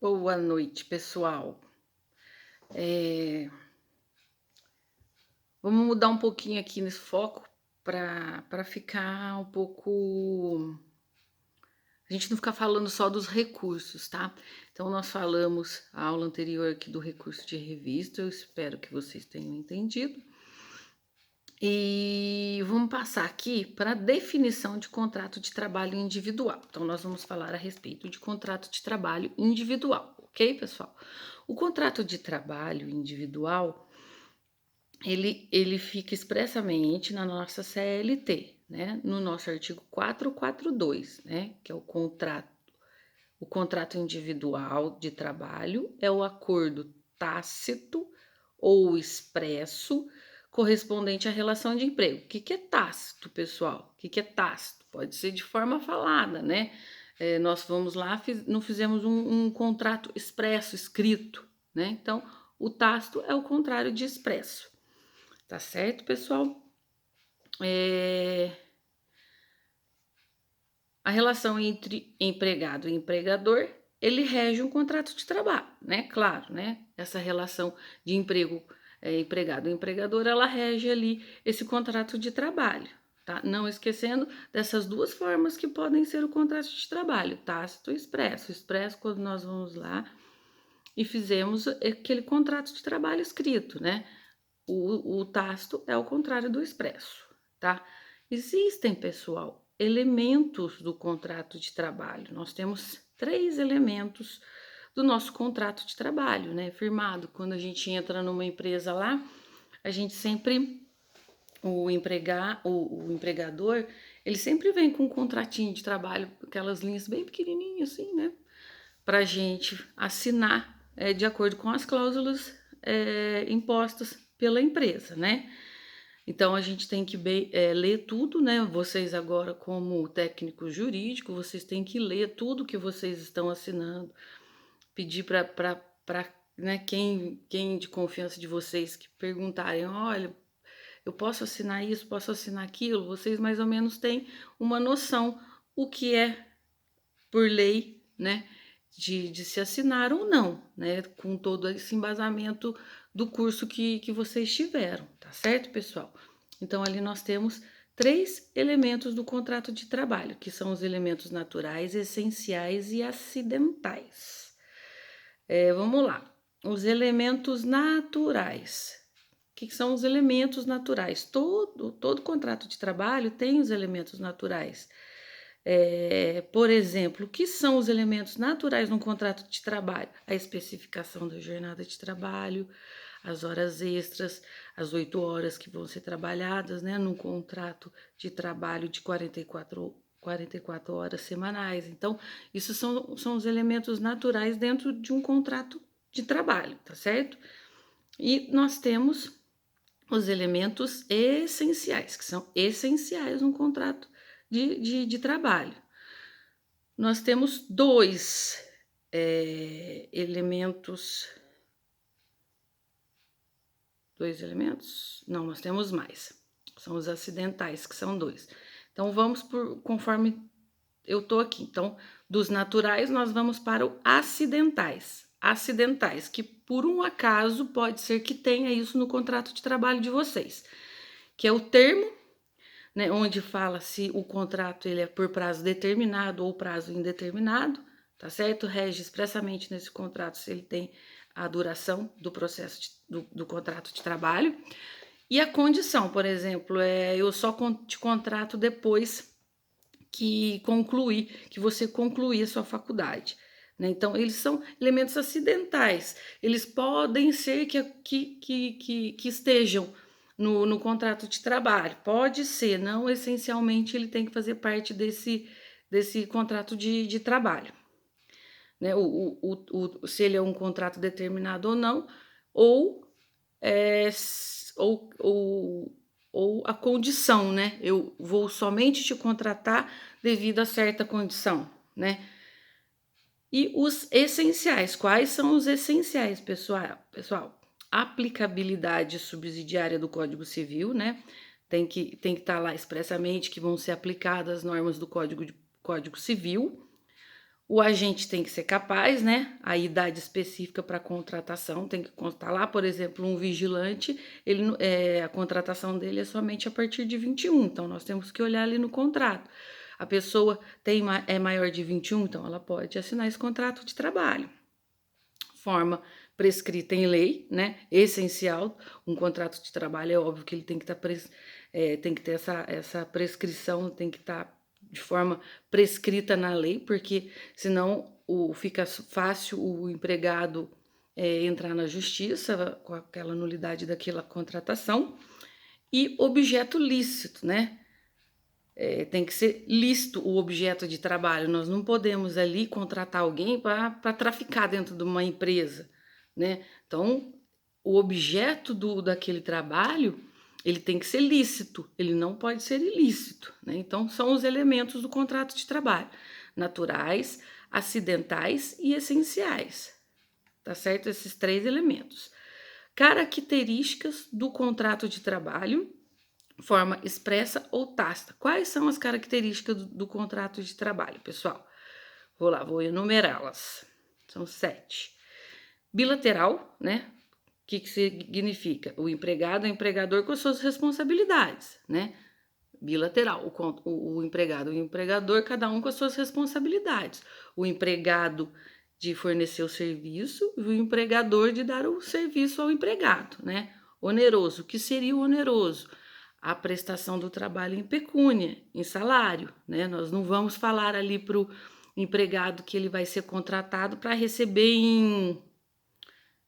Boa noite, pessoal. É, Vamos mudar um pouquinho aqui nesse foco para ficar um pouco. A gente não ficar falando só dos recursos, tá? Então, nós falamos a aula anterior aqui do recurso de revista, eu espero que vocês tenham entendido. E vamos passar aqui para a definição de contrato de trabalho individual. Então, nós vamos falar a respeito de contrato de trabalho individual, ok, pessoal? O contrato de trabalho individual ele fica expressamente na nossa CLT, né? No nosso artigo 442, né? Que é o contrato. O contrato individual de trabalho é o acordo tácito ou expresso correspondente à relação de emprego. O que é tácito, pessoal? O que é tácito? Pode ser de forma falada, né? Nós vamos lá, não fizemos um contrato expresso, escrito, né? Então, o tácito é o contrário de expresso. Tá certo, pessoal? A relação entre empregado e empregador, ele rege um contrato de trabalho, né? Claro, né? Essa relação de emprego, empregado e empregador, ela rege ali esse contrato de trabalho, tá? Não esquecendo dessas duas formas que podem ser o contrato de trabalho, tácito e expresso. Expresso, quando nós vamos lá e fizemos aquele contrato de trabalho escrito, né? O tácito é o contrário do expresso, tá? Existem, pessoal, elementos do contrato de trabalho. Nós temos 3 elementos do nosso contrato de trabalho, né? Firmado. Quando a gente entra numa empresa lá, a gente sempre, o empregador, ele sempre vem com um contratinho de trabalho, aquelas linhas bem pequenininhas assim, né? Pra gente assinar de acordo com as cláusulas impostas pela empresa, né? Então a gente tem que ler tudo, né? Vocês agora, como técnico jurídico, vocês têm que ler tudo que vocês estão assinando, pedir para né, quem de confiança de vocês que perguntarem, olha, eu posso assinar isso, posso assinar aquilo, vocês mais ou menos têm uma noção o que é por lei, né? De se assinar ou não, né? Com todo esse embasamento do curso que vocês tiveram, tá certo, pessoal? Então, ali nós temos 3 elementos do contrato de trabalho, que são os elementos naturais, essenciais e acidentais. Vamos lá. Os elementos naturais. O que são os elementos naturais? Todo contrato de trabalho tem os elementos naturais. Por exemplo, o que são os elementos naturais num contrato de trabalho? A especificação da jornada de trabalho, as horas extras, as 8 horas que vão ser trabalhadas, né, num contrato de trabalho de 44 horas semanais. Então, isso são os elementos naturais dentro de um contrato de trabalho, tá certo? E nós temos os elementos essenciais, que são essenciais num contrato de trabalho. Nós temos 2 elementos. 2 elementos? Não, nós temos mais. São os acidentais, que são 2. Então, vamos conforme eu tô aqui. Então, dos naturais, nós vamos para o acidentais. Acidentais, que por um acaso pode ser que tenha isso no contrato de trabalho de vocês, que é o termo, né, onde fala se o contrato ele é por prazo determinado ou prazo indeterminado, tá certo? Rege expressamente nesse contrato se ele tem a duração do processo do contrato de trabalho. E a condição, por exemplo, eu só te contrato depois que você concluir a sua faculdade. Né? Então, eles são elementos acidentais. Eles podem ser que estejam no contrato de trabalho. Pode ser, não essencialmente ele tem que fazer parte desse contrato de trabalho. Né? Se ele é um contrato determinado ou não, ou, é, ou, ou, ou a condição, né? Eu vou somente te contratar devido a certa condição, né? E os essenciais, quais são os essenciais, pessoal? Aplicabilidade subsidiária do Código Civil, né? Tem que estar lá expressamente que vão ser aplicadas as normas do Código Civil. O agente tem que ser capaz, né? A idade específica para contratação tem que constar lá, por exemplo, um vigilante, a contratação dele é somente a partir de 21, então nós temos que olhar ali no contrato. A pessoa é maior de 21, então ela pode assinar esse contrato de trabalho. Forma prescrita em lei, né? Essencial. Um contrato de trabalho é óbvio que ele tem que tem que ter essa prescrição, tem que estar de forma prescrita na lei, porque senão fica fácil o empregado entrar na justiça com aquela nulidade daquela contratação. E objeto lícito, né? Tem que ser lícito o objeto de trabalho. Nós não podemos ali contratar alguém para traficar dentro de uma empresa, né? Então, o objeto daquele trabalho, ele tem que ser lícito, ele não pode ser ilícito, né? Então, são os elementos do contrato de trabalho: naturais, acidentais e essenciais. Tá certo? Esses 3 elementos. Características do contrato de trabalho: forma expressa ou tácita. Quais são as características do contrato de trabalho, pessoal? Vou enumerá-las. São 7. Bilateral, né? O que significa? O empregado é empregador com as suas responsabilidades, né? Bilateral, o empregado e o empregador, cada um com as suas responsabilidades. O empregado de fornecer o serviço e o empregador de dar o serviço ao empregado, né? Oneroso, o que seria o oneroso? A prestação do trabalho em pecúnia, em salário, né? Nós não vamos falar ali para o empregado que ele vai ser contratado para receber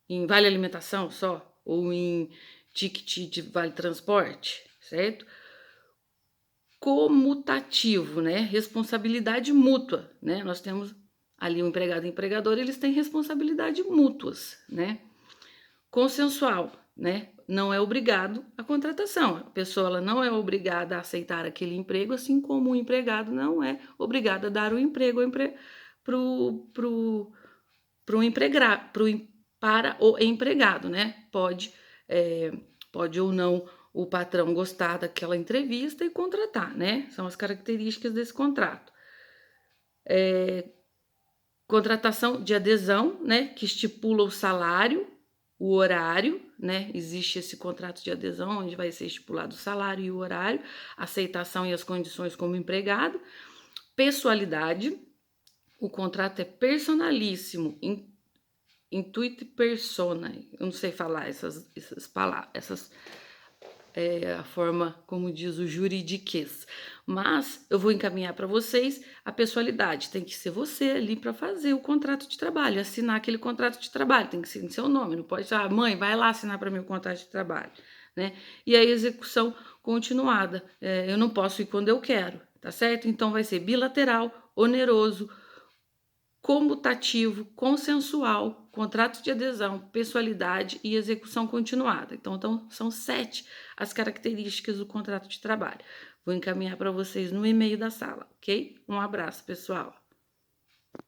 em vale alimentação só, ou em ticket de vale transporte, certo? Comutativo, né? Responsabilidade mútua, né? Nós temos ali o empregado e o empregador, eles têm responsabilidade mútuas, né? Consensual, né? Não é obrigado a contratação. A pessoa ela não é obrigada a aceitar aquele emprego, assim como o empregado não é obrigado a dar o emprego para o empregado, né? Pode ou não o patrão gostar daquela entrevista e contratar, né? São as características desse contrato. Contratação de adesão, né? Que estipula o salário, o horário, né? Existe esse contrato de adesão onde vai ser estipulado o salário e o horário, aceitação e as condições como empregado. Pessoalidade, o contrato é personalíssimo, intuit persona, eu não sei falar essas palavras, a forma como diz o juridiquês, mas eu vou encaminhar para vocês. A pessoalidade tem que ser você ali para fazer o contrato de trabalho, assinar aquele contrato de trabalho, tem que ser em seu nome, não pode ser, mãe, vai lá assinar para mim o contrato de trabalho, né? E a execução continuada, eu não posso ir quando eu quero, tá certo? Então vai ser bilateral, oneroso, comutativo, consensual, contrato de adesão, pessoalidade e execução continuada. Então são 7 as características do contrato de trabalho. Vou encaminhar para vocês no e-mail da sala, ok? Um abraço, pessoal.